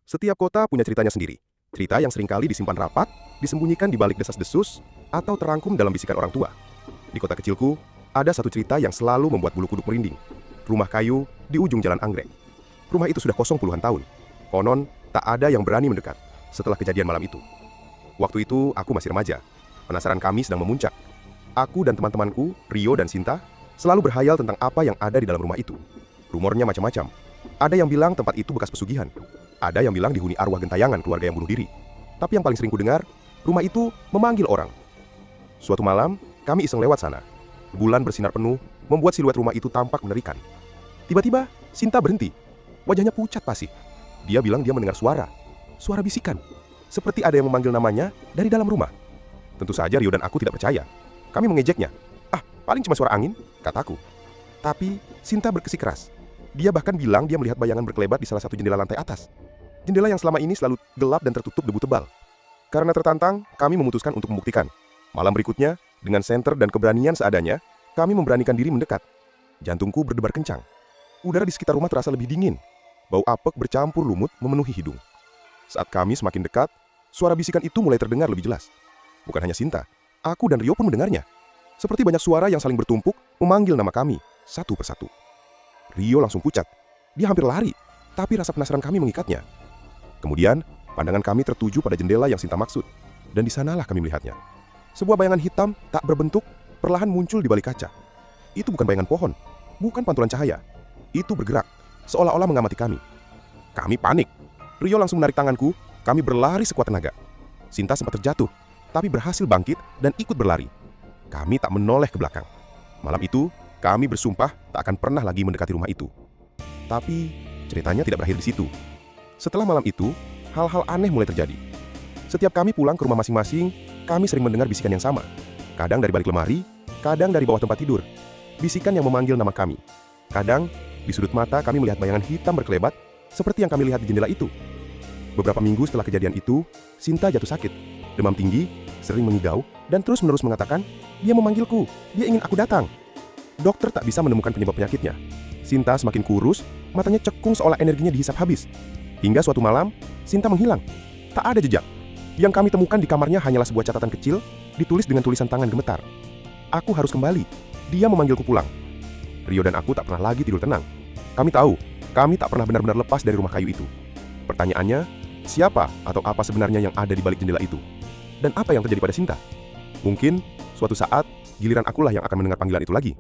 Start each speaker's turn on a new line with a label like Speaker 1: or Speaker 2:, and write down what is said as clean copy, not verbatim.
Speaker 1: Setiap kota punya ceritanya sendiri. Cerita yang seringkali disimpan rapat, disembunyikan di balik desas-desus, atau terangkum dalam bisikan orang tua. Di kota kecilku, ada satu cerita yang selalu membuat bulu kuduk merinding. Rumah kayu di ujung jalan anggrek. Rumah itu sudah kosong puluhan tahun. Konon, tak ada yang berani mendekat setelah kejadian malam itu. Waktu itu, aku masih remaja. Penasaran kami sedang memuncak. Aku dan teman-temanku, Rio dan Sinta, selalu berhayal tentang apa yang ada di dalam rumah itu. Rumornya macam-macam. Ada yang bilang tempat itu bekas pesugihan. Ada yang bilang dihuni arwah gentayangan keluarga yang bunuh diri. Tapi yang paling sering kudengar, rumah itu memanggil orang. Suatu malam, kami iseng lewat sana. Bulan bersinar penuh, membuat siluet rumah itu tampak mengerikan. Tiba-tiba, Sinta berhenti. Wajahnya pucat pasih. Dia bilang dia mendengar suara. Suara bisikan. Seperti ada yang memanggil namanya dari dalam rumah. Tentu saja Rio dan aku tidak percaya. Kami mengejeknya. "Ah, paling cuma suara angin," kataku. Tapi Sinta bersikeras. Dia bahkan bilang dia melihat bayangan berkelebat di salah satu jendela lantai atas. Jendela yang selama ini selalu gelap dan tertutup debu tebal. Karena tertantang, kami memutuskan untuk membuktikan. Malam berikutnya, dengan senter dan keberanian seadanya, kami memberanikan diri mendekat. Jantungku berdebar kencang. Udara di sekitar rumah terasa lebih dingin. Bau apek bercampur lumut memenuhi hidung. Saat kami semakin dekat, suara bisikan itu mulai terdengar lebih jelas. Bukan hanya Sinta, aku dan Rio pun mendengarnya. Seperti banyak suara yang saling bertumpuk, memanggil nama kami, satu persatu. Rio langsung pucat. Dia hampir lari, tapi rasa penasaran kami mengikatnya. Kemudian, pandangan kami tertuju pada jendela yang Sinta maksud. Dan di sanalah kami melihatnya. Sebuah bayangan hitam tak berbentuk perlahan muncul di balik kaca. Itu bukan bayangan pohon, bukan pantulan cahaya. Itu bergerak, seolah-olah mengamati kami. Kami panik. Rio langsung menarik tanganku, kami berlari sekuat tenaga. Sinta sempat terjatuh, tapi berhasil bangkit dan ikut berlari. Kami tak menoleh ke belakang. Malam itu, kami bersumpah tak akan pernah lagi mendekati rumah itu. Tapi, ceritanya tidak berakhir di situ. Setelah malam itu, hal-hal aneh mulai terjadi. Setiap kami pulang ke rumah masing-masing, kami sering mendengar bisikan yang sama. Kadang dari balik lemari, kadang dari bawah tempat tidur. Bisikan yang memanggil nama kami. Kadang, di sudut mata kami melihat bayangan hitam berkelebat, seperti yang kami lihat di jendela itu. Beberapa minggu setelah kejadian itu, Sinta jatuh sakit. Demam tinggi, sering mengigau, dan terus-menerus mengatakan, "Dia memanggilku, dia ingin aku datang." Dokter tak bisa menemukan penyebab penyakitnya. Sinta semakin kurus, matanya cekung seolah energinya dihisap habis. Hingga suatu malam, Sinta menghilang. Tak ada jejak. Yang kami temukan di kamarnya hanyalah sebuah catatan kecil, ditulis dengan tulisan tangan gemetar. "Aku harus kembali. Dia memanggilku pulang." Rio dan aku tak pernah lagi tidur tenang. Kami tahu, kami tak pernah benar-benar lepas dari rumah kayu itu. Pertanyaannya, siapa atau apa sebenarnya yang ada di balik jendela itu? Dan apa yang terjadi pada Sinta? Mungkin, suatu saat, giliran akulah yang akan mendengar panggilan itu lagi.